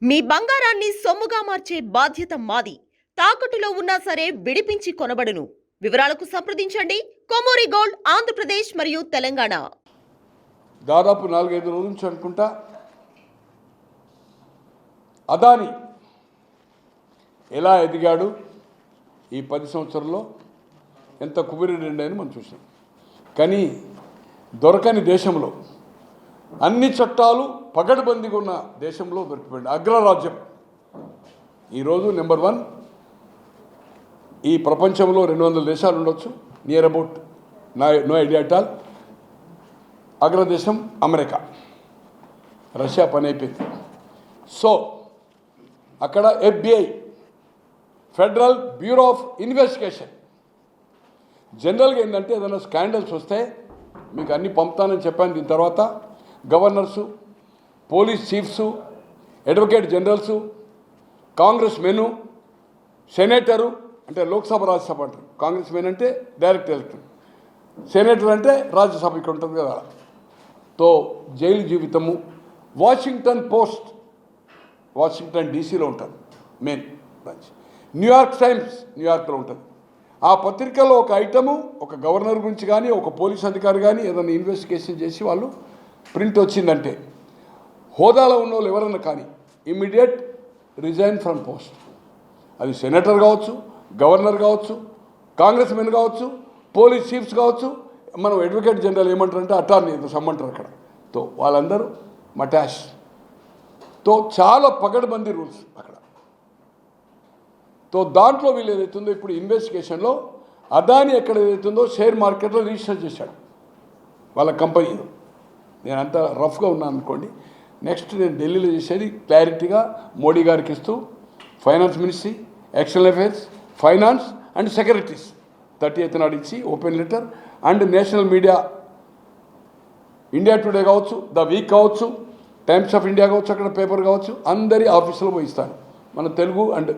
మీ బంగారాన్ని సొమ్ముగా మార్చే బాధ్యత మాది. తాకట్టులో ఉన్నా సరే విడిపించి కొనబడును. వివరాలకు సంప్రదించండి కొమూరి గోల్డ్, ఆంధ్రప్రదేశ్ మరియు తెలంగాణ. దాదాపు 4-5 రోజుల నుంచి అనుకుంటా అదాని ఎలా ఎదిగాడు, ఈ 10 సంవత్సరాల్లో ఎంత కుబిరుడని మనం చూసాం. కానీ దొరకని దేశంలో, అన్ని చట్టాలు పగడ్బందీగా ఉన్న దేశంలో దొరికిపోయింది. అగ్రరాజ్యం ఈరోజు నెంబర్ 1. ఈ ప్రపంచంలో 200 దేశాలు ఉండొచ్చు, near about no idea at all. అగ్రదేశం అమెరికా, రష్యా పని అయిపోయింది. సో అక్కడ FBI, federal bureau of investigation, జనరల్గా ఏంటంటే ఏదైనా స్కాండల్స్ వస్తే మీకు అన్ని పంపుతానని చెప్పాను. దీని తర్వాత గవర్నర్సు, పోలీస్ చీఫ్సు, అడ్వకేట్ జనరల్సు, కాంగ్రెస్ మెను, సెనేటరు, అంటే లోక్సభ రాజ్యసభ అంటారు. కాంగ్రెస్ మెన్ అంటే డైరెక్ట్ ఎలక్టెడ్, సెనేటర్ అంటే రాజ్యసభ ఇక్కడ ఉంటుంది కదా. తో జైలు జీవితము. వాషింగ్టన్ పోస్ట్, వాషింగ్టన్ డీసీలో ఉంటుంది మెయిన్ బ్రాంచ్. న్యూయార్క్ టైమ్స్ న్యూయార్క్లో ఉంటుంది. ఆ పత్రికలో ఒక ఐటము ఒక గవర్నర్ గురించి కానీ ఒక పోలీస్ అధికారి కానీ ఏదైనా ఇన్వెస్టిగేషన్ చేసి వాళ్ళు ప్రింట్ వచ్చిందంటే, హోదాలో ఉన్న వాళ్ళు ఎవరన్నా కానీ ఇమ్మీడియట్ రిజైన్ ఫ్రమ్ పోస్ట్. అది సెనేటర్ కావచ్చు, గవర్నర్ కావచ్చు, కాంగ్రెస్ మెన్ కావచ్చు, పోలీస్ చీఫ్స్ కావచ్చు, మనం అడ్వకేట్ జనరల్ ఏమంటారంటే అటార్నీ సమ్మంటారు అక్కడ. తో వాళ్ళందరూ మటాష్. తో చాలా పగడ్బందీ రూల్స్ అక్కడ. తో దాంట్లో వీళ్ళు ఏదైతుందో ఇప్పుడు ఇన్వెస్టిగేషన్లో అదాని ఎక్కడ ఏదైతుందో షేర్ మార్కెట్లో రిజిస్టర్ చేశాడు వాళ్ళ కంపెనీలో. నేను అంత రఫ్గా ఉన్నాను అనుకోండి. నెక్స్ట్ నేను ఢిల్లీలో చేసేది క్లారిటీగా మోడీ గారికి ఇస్తూ, finance ministry, external affairs, finance and secretaries 30th నాడు ఇచ్చి open letter, and national media, India today కావచ్చు, ద వీక్ కావచ్చు, టైమ్స్ ఆఫ్ ఇండియా కావచ్చు, అక్కడ పేపర్ కావచ్చు, అందరి ఆఫీసులో పోయి ఇస్తాను. మన Telugu and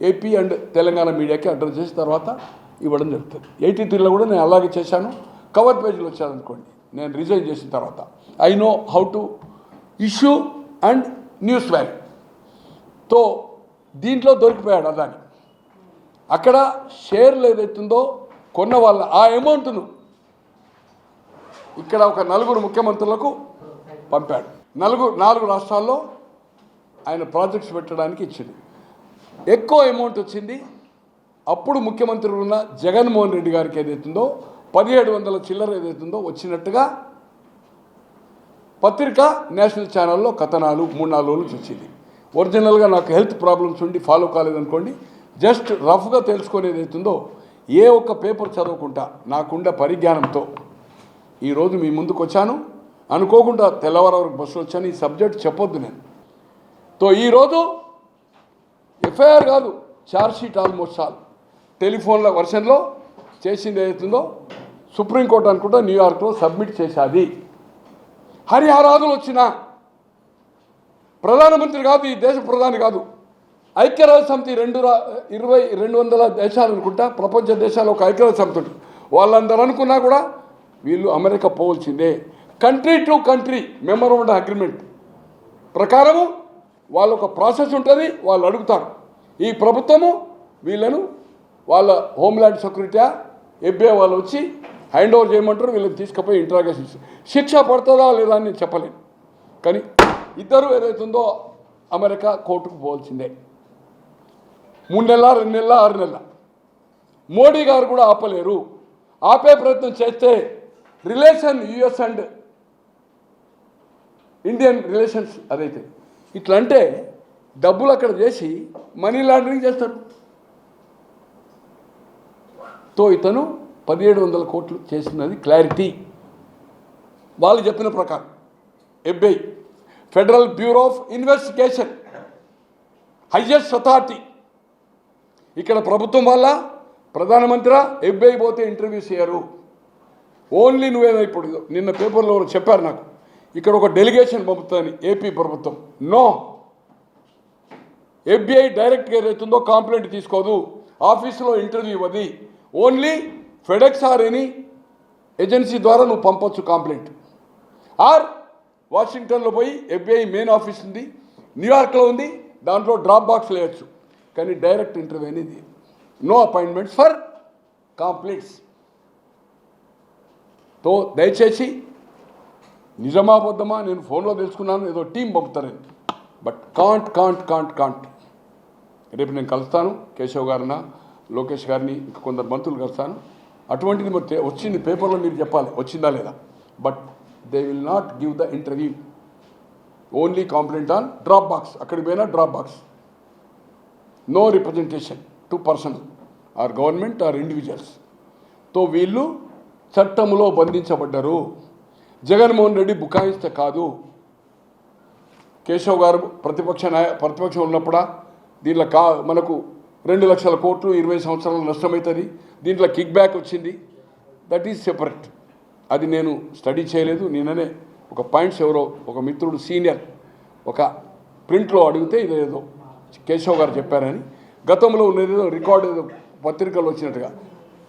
AP and Telangana మీడియాకి అడ్రస్ చేసిన తర్వాత ఇవ్వడం జరుగుతుంది. 83లో కూడా నేను అలాగే చేశాను. కవర్ పేజీలో వచ్చారనుకోండి నేను రిజైన్ చేసిన తర్వాత. I know how to issue and news value. తో దీంట్లో దొరికిపోయాడు అదాని. అక్కడ షేర్లు ఏదైతుందో కొన్న వాళ్ళ ఆ అమౌంట్ను ఇక్కడ ఒక 4 ముఖ్యమంత్రులకు పంపాడు. 4 రాష్ట్రాల్లో ఆయన ప్రాజెక్ట్స్ పెట్టడానికి ఇచ్చింది. ఎక్కువ అమౌంట్ వచ్చింది అప్పుడు ముఖ్యమంత్రి ఉన్న జగన్మోహన్ రెడ్డి గారికి ఏదైతుందో 1700 చిల్లర ఏదైతుందో వచ్చినట్టుగా పత్రిక నేషనల్ ఛానల్లో కథనాలు 3-4 రోజులు వచ్చింది. ఒరిజినల్గా నాకు హెల్త్ ప్రాబ్లమ్స్ ఉండి ఫాలో కాలేదనుకోండి, జస్ట్ రఫ్గా తెలుసుకునేది అవుతుందో ఏ ఒక్క పేపర్ చదవకుండా నాకుండే పరిజ్ఞానంతో ఈరోజు మీ ముందుకు వచ్చాను. అనుకోకుండా తెల్లవారు వరకు బస్సులో వచ్చాను. ఈ సబ్జెక్ట్ చెప్పొద్దు నేను. తో ఈరోజు ఎఫ్ఐఆర్ కాదు, ఛార్జ్షీట్ ఆల్మోస్ట్ ఆల్ టెలిఫోన్ల వర్షన్లో చేసింది ఏదైతుందో సుప్రీంకోర్టు అనుకుంటా న్యూయార్క్లో సబ్మిట్ చేశాది. హరిహరాదులు వచ్చినా ప్రధానమంత్రి కాదు, ఈ దేశ ప్రధాని కాదు, ఐక్యరాజ్య సమితి 200 దేశాలు అనుకుంటా, ప్రపంచ దేశాలు ఒక ఐక్యరాజ్య సమితి ఉంటుంది. వాళ్ళందరూ అనుకున్నా కూడా వీళ్ళు అమెరికా పోవలసిందే. Country to country memorandum agreement ప్రకారము వాళ్ళ ఒక ప్రాసెస్ ఉంటుంది. వాళ్ళు అడుగుతారు, ఈ ప్రభుత్వము వీళ్ళను వాళ్ళ హోమ్ల్యాండ్ సెక్యూరిటీ FBI వాళ్ళు వచ్చి హ్యాండ్ ఓవర్ చేయమంటారు. వీళ్ళని తీసుకుపోయి ఇంట్రాగేషన్, శిక్ష పడుతుందా లేదా అని నేను చెప్పలేను. కానీ ఇద్దరు ఏదైతుందో అమెరికా కోర్టుకు పోవాల్సిందే. 3 నెలల, 2 నెలల, 6 నెలల. మోడీ గారు కూడా ఆపలేరు. ఆపే ప్రయత్నం చేస్తే relation US and Indian relations అదైతే ఇట్లా అంటే డబ్బులు అక్కడ చేసి మనీ లాండరింగ్ చేస్తారు. తో ఇతను 1700 కోట్లు చేసినది క్లారిటీ వాళ్ళు చెప్పిన ప్రకారం. FBI, federal bureau of investigation, highest authority. ఇక్కడ ప్రభుత్వం వల్ల ప్రధానమంత్రి FBI పోతే ఇంటర్వ్యూస్ చేయరు. ఓన్లీ నువ్వేదో ఇప్పుడు నిన్న పేపర్లో చెప్పారు నాకు, ఇక్కడ ఒక డెలిగేషన్ పంపుతుందని ఏపీ ప్రభుత్వం. నో, FBI డైరెక్ట్గా ఏదైతుందో కాంప్లైంట్ తీసుకోదు, ఆఫీసులో ఇంటర్వ్యూ ఇవ్వది. Only FedEx or any agency ద్వారా నువ్వు పంపొచ్చు కాంప్లైంట్. ఆర్ వాషింగ్టన్లో పోయి FBI మెయిన్ ఆఫీస్ ఉంది, న్యూయార్క్లో ఉంది, దాంట్లో డ్రాప్ బాక్స్ లేయచ్చు, కానీ డైరెక్ట్ ఇంటర్వ్యూ అనేది నో అపాయింట్మెంట్స్ ఫర్ కాంప్లీట్స్. తో దయచేసి నిజమా అబద్ధమా నేను ఫోన్లో తెలుసుకున్నాను, ఏదో టీం పంపుతారని, బట్ కాంట్. రేపు నేను కలుస్తాను కేశవ్ గారిన, లోకేష్ గారిని, ఇంకా కొందరు మంత్రులు కలుస్తాను. అటువంటిది మరి వచ్చింది పేపర్లో మీరు చెప్పాలి వచ్చిందా లేదా. But they will not give the interview, only complaint on drop box. అక్కడికి పోయినా drop box, no representation to person or government or individuals. తో వీళ్ళు చట్టములో బంధించబడ్డారు. జగన్మోహన్ రెడ్డి బుకాయిస్తే కాదు. కేశవ్ గారు ప్రతిపక్షం ఉన్నప్పుడా దీంట్లో మనకు 2 లక్షల కోట్లు 20 సంవత్సరాలు నష్టమవుతుంది, దీంట్లో కిక్ బ్యాక్ వచ్చింది, దట్ ఈజ్ సెపరేట్. అది నేను స్టడీ చేయలేదు. నిన్ననే ఒక పాయింట్స్ ఎవరో ఒక మిత్రుడు సీనియర్ ఒక ప్రింట్లో అడిగితే ఇదేదో కేశవ్ గారు చెప్పారని, గతంలో ఉన్నదేదో రికార్డు ఏదో పత్రికలు వచ్చినట్టుగా,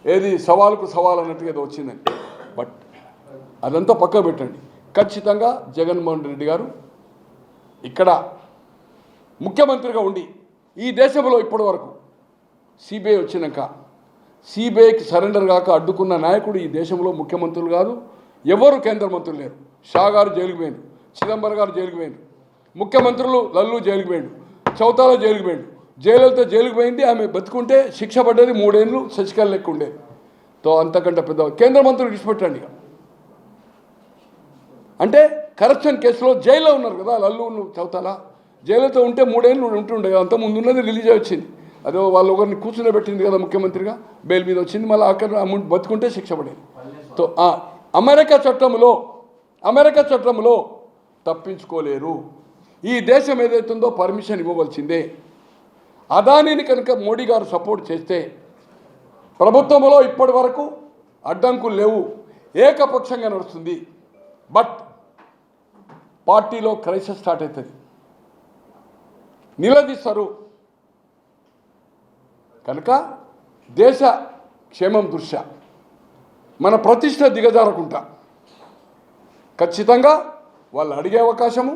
ఏది సవాలుకు సవాల్ అన్నట్టుగా ఏదో వచ్చిందని. బట్ అదంతా పక్క పెట్టండి. ఖచ్చితంగా జగన్మోహన్ రెడ్డి గారు ఇక్కడ ముఖ్యమంత్రిగా ఉండి ఈ దేశంలో ఇప్పటి వరకు సిబిఐ వచ్చినాక సిబిఐకి సరెండర్ కాక అడ్డుకున్న నాయకుడు ఈ దేశంలో ముఖ్యమంత్రులు కాదు, ఎవరు కేంద్ర మంత్రులు లేరు. షా గారు జైలుకు పోయిండు, చిదంబరం గారు జైలుకు పోయిండు, ముఖ్యమంత్రులు లల్లు జైలుకు పోయిండు, చౌతాలా జైలుకు పోయిండు, జయలలిత జైలుకు పోయింది. ఆమె బతుకుంటే శిక్ష పడ్డది 3 ఏళ్ళు, శశికళ లెక్క ఉండేది. తో అంతకంటే పెద్ద కేంద్ర మంత్రులు విడిచిపెట్టండి. ఇక అంటే కరప్షన్ కేసులో జైల్లో ఉన్నారు కదా లల్లు చౌతాలా. జైలుతో ఉంటే 3 ఏళ్ళు ఉంటుండే కదా, అంత ముందు ఉన్నది రిలీజ్ వచ్చింది. అదే వాళ్ళు ఒకరిని కూర్చునేబెట్టింది కదా ముఖ్యమంత్రిగా, బెయిల్ మీద వచ్చింది, మళ్ళీ అక్కడ అమౌంట్ బతుకుంటే శిక్ష పడేది. తో అమెరికా చట్టంలో తప్పించుకోలేరు. ఈ దేశం ఏదైతుందో పర్మిషన్ ఇవ్వవలసిందే. అదానీని కనుక మోడీ గారు సపోర్ట్ చేస్తే ప్రభుత్వంలో ఇప్పటి వరకు అడ్డంకులు లేవు, ఏకపక్షంగా నడుస్తుంది. బట్ పార్టీలో క్రైసిస్ స్టార్ట్ అవుతుంది, నిలదీస్తారు. కనుక దేశ క్షేమం దృష్ట్యా మన ప్రతిష్ట దిగజారకుండా ఖచ్చితంగా వాళ్ళు అడిగే అవకాశము